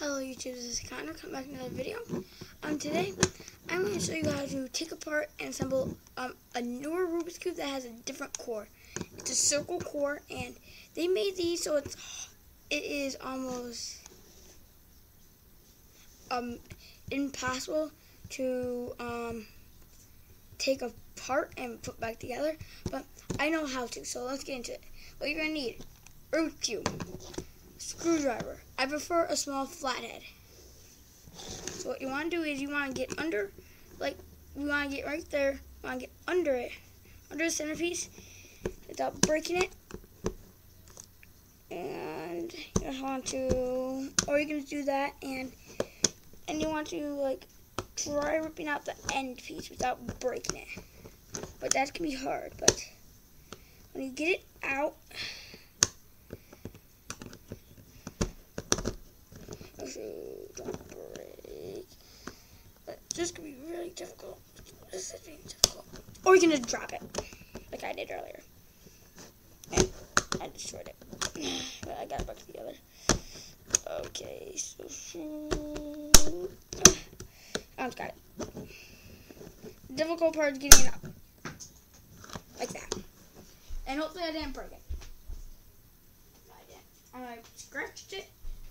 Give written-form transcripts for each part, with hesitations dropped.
Hello YouTube, this is Connor. Come back to another video. Today I'm going to show you how to take apart and assemble a newer Rubik's Cube that has a different core. It's a circle core, and they made these so it is almost impossible to take apart and put back together. But I know how to, so let's get into it. What you're going to need: Rubik's Cube, screwdriver. I prefer a small flathead. So what you want to do is you want to get under, like you want to get right there. You want to get under it, under the centerpiece, without breaking it. And you want to, or you can do that, and you want to like try ripping out the end piece without breaking it. But that can be hard. But when you get it out. Don't break. But this could be really difficult. This is being difficult. Or you can just drop it, like I did earlier. And I destroyed it. But I got it back together. Okay, so I just got it. The difficult part is getting it up. Like that. And hopefully I didn't break it. No, I didn't. I scratched it.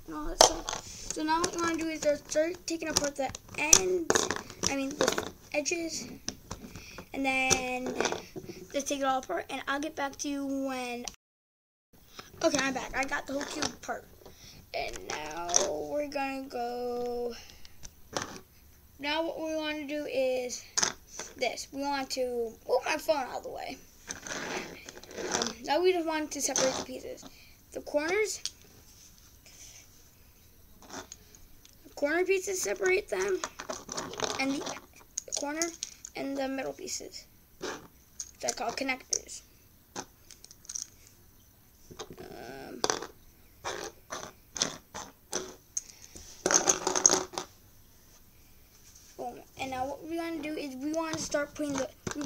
And all that stuff. So now what you want to do is start taking apart the the edges, and then just take it all apart, and I'll get back to you when. Okay, I'm back. I got the whole cube apart, and now we're gonna go. Now what we want to do is this. We want to move my phone out of the way. Now we just want to separate the pieces, the corners. Corner pieces, separate them, and the corner and the middle pieces, which I call connectors. Boom. And now what we're going to do is we want to start putting this is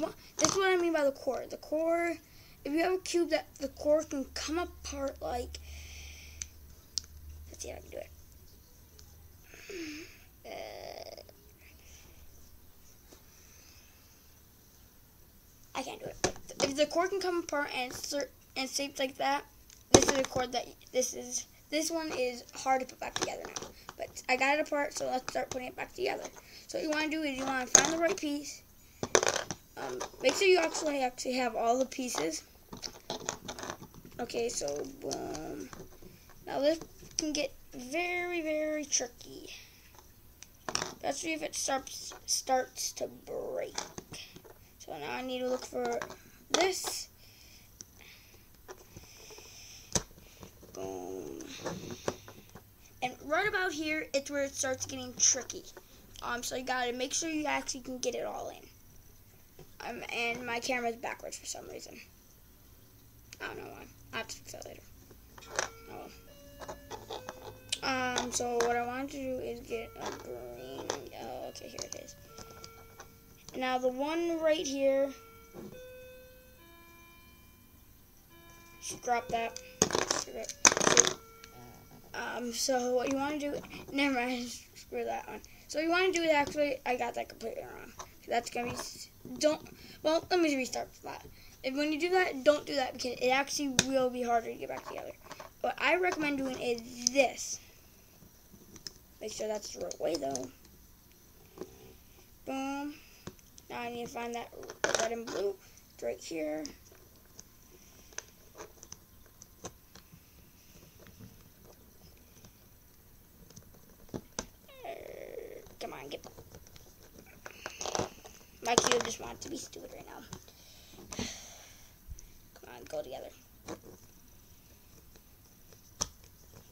what I mean by the core. The core, if you have a cube that the core can come apart like, let's see if I can do it. I can't do it. If the cord can come apart and shaped like that, this is a cord that this one is hard to put back together now. But I got it apart, so let's start putting it back together. So what you want to do is you want to find the right piece. Make sure you actually have all the pieces. Okay, so boom. Now this can get very, very tricky. Especially if it starts to break. So now I need to look for this. Boom. And right about here, it's where it starts getting tricky. So you gotta make sure you actually can get it all in. And my camera's backwards for some reason. I don't know why. I'll have to fix that later. Oh. So what I want to do is get a green. Oh, okay, here it is. Now the one right here. Should drop that. So what you want to do? Never mind. Screw that one. So what you want to do is actually, I got that completely wrong. That's gonna be. Well, let me restart that. When you do that, don't do that because it actually will be harder to get back together. What I recommend doing is this. Make sure that's the right way, though. Boom. Now I need to find that red and blue. It's right here. Come on, get. My cube just wants to be stupid right now. Come on, go together.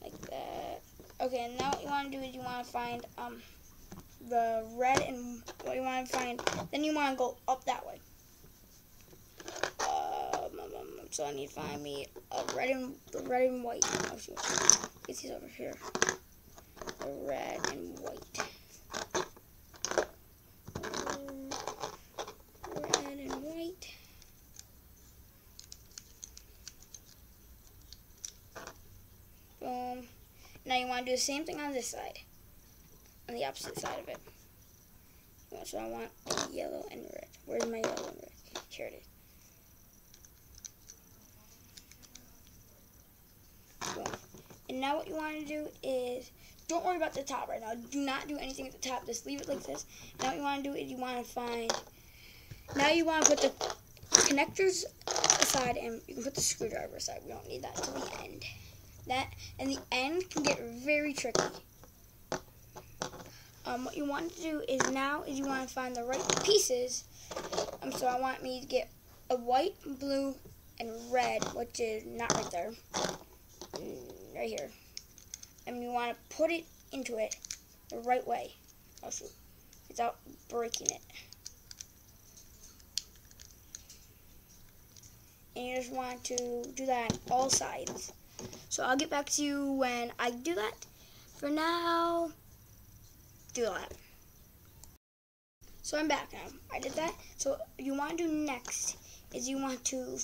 Like that. Okay, and now what you want to do is you want to find the red and what you want to find. Then you want to go up that way. So I need to find me the red and white. Oh shoot, it's these over here. The red and white. Red and white. Boom. Now you you want to do the same thing on this side, on the opposite side of it. So I want yellow and red. Where's my yellow and red? Here it is. Boom. And now what you want to do is, don't worry about the top right now. Do not do anything at the top. Just leave it like this. Now what you want to do is you want to find, now you want to put the connectors aside and you can put the screwdriver aside. We don't need that to the end. That and the end can get very tricky. What you want to do is now is you want to find the right pieces. So I want me to get a white, blue, and red, which is not right there, right here. And you want to put it into it the right way. Oh shoot, without breaking it. And you just want to do that on all sides. So I'll get back to you when I do that. For now, do that. So I'm back now. I did that. So what you want to do next is you want to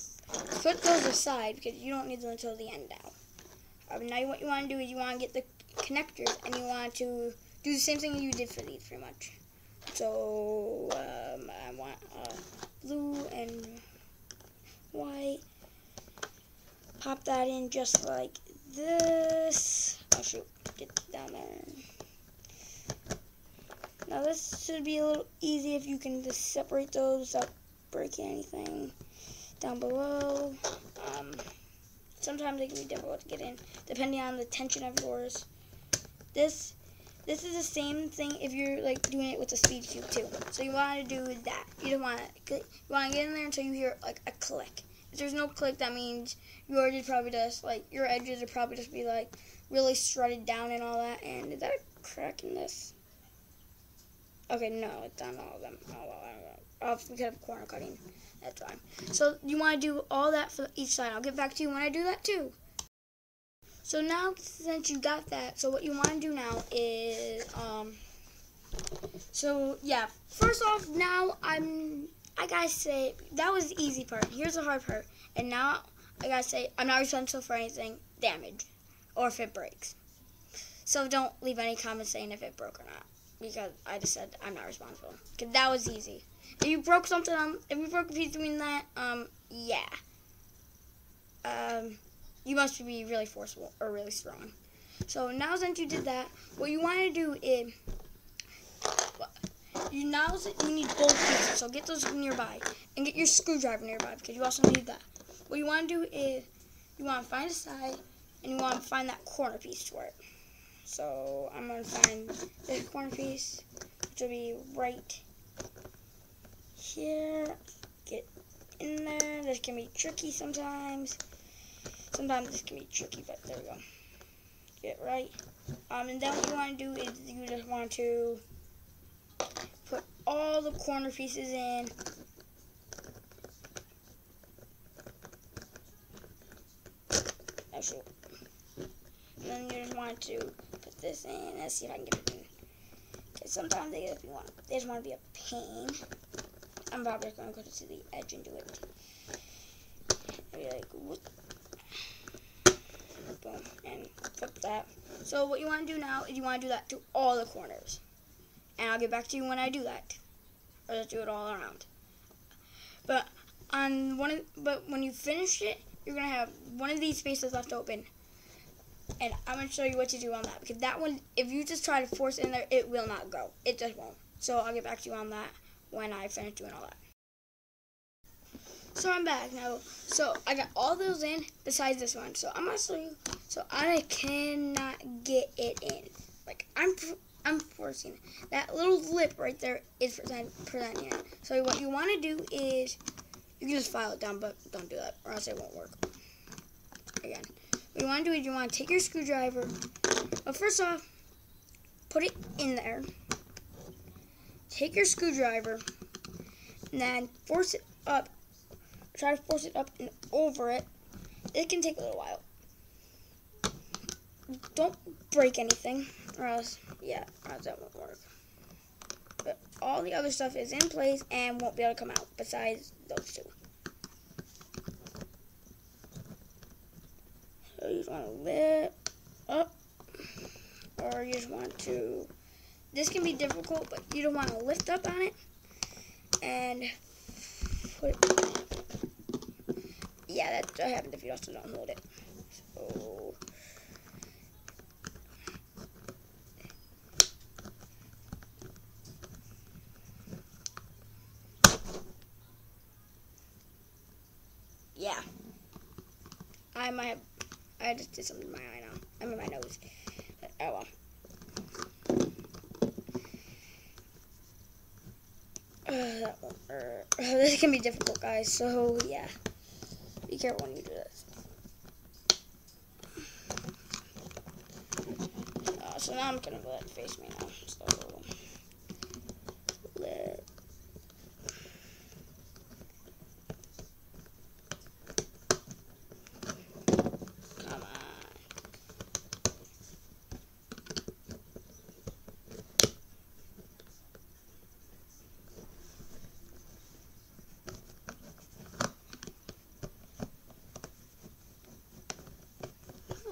put those aside because you don't need them until the end now. Now what you want to do is you want to get the connectors and you want to do the same thing you did for these pretty much. So I want blue and white. Pop that in just like this. Oh shoot, get down there. Now this should be a little easy if you can just separate those without breaking anything down below. Sometimes they can be difficult to get in depending on the tension of yours. This is the same thing if you're like doing it with a speed cube too. So you want to do that. You don't want to. You want to get in there until you hear like a click. If there's no click, that means yours is probably just like your edges are probably just be like really strutted down and all that. And is that a crack in this? Okay, no, it's on all of them. Oh, we could have corner cutting. That's fine. So you want to do all that for each side. I'll get back to you when I do that too. So now, since you got that, so what you want to do now is, so yeah, first off, now I gotta say, that was the easy part. Here's the hard part. And now, I gotta say, I'm not responsible for anything damage or if it breaks. So don't leave any comments saying if it broke or not. Because I just said I'm not responsible. Because that was easy. If you broke something, if you broke a piece doing that, yeah. You must be really forceful or really strong. So now since you did that, what you want to do is, you need both pieces. So get those nearby and get your screwdriver nearby because you also need that. What you want to do is, you want to find a side and you want to find that corner piece for it. So I'm going to find this corner piece, which will be right here. Get in there. This can be tricky sometimes. Sometimes this can be tricky, but there we go. Get right. And then what you want to do is you just want to put all the corner pieces in. Oh shoot. And then you just want to put this in. Let's see if I can get it in. Because sometimes they just want to be a pain. I'm probably just going to go to the edge and do it. Maybe like, whoop. Boom. And flip that. So what you want to do now is you want to do that to all the corners. And I'll get back to you when I do that. Or just do it all around. But when you finish it, you're going to have one of these spaces left open. And I'm going to show you what to do on that. Because that one, if you just try to force it in there, it will not go. It just won't. So I'll get back to you on that when I finish doing all that. So I'm back now. So I got all those in besides this one. So I'm going to show you. So I cannot get it in. Like, I'm forcing it. That little lip right there is presenting it. So what you want to do is, you can just file it down, but don't do that, or else it won't work. Again. What you want to do is you want to take your screwdriver, but first off, put it in there. Take your screwdriver, and then force it up. Try to force it up and over it. It can take a little while. Don't break anything, or else that won't work. But all the other stuff is in place and won't be able to come out, besides those two. So you just want to lift up or you just want to, this can be difficult, but you don't want to lift up on it and put it, yeah, that's what happens if you also don't hold it. So, yeah, I just did something in my eye now. I'm in my nose, but oh well. That won't hurt. This can be difficult, guys, so yeah, be careful when you do this. So now I'm gonna let it face me now. So let. Come on.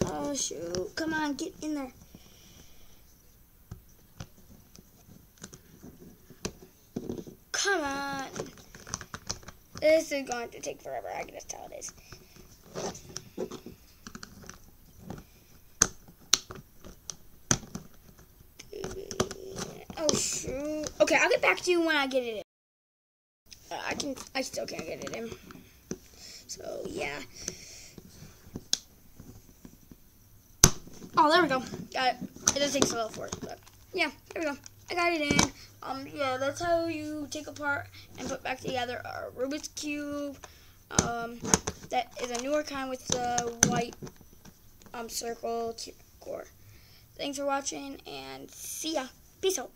Oh shoot! Come on, get in there. Come on. This is going to take forever. I can just tell it is. Oh shoot. Okay, I'll get back to you when I get it in. I still can't get it in. So yeah. Oh, there we go. Got it. It does take a little for it, but yeah, there we go. I got it in. Yeah, that's how you take apart and put back together a Rubik's Cube. That is a newer kind with the white circle core. Thanks for watching, and see ya. Peace out.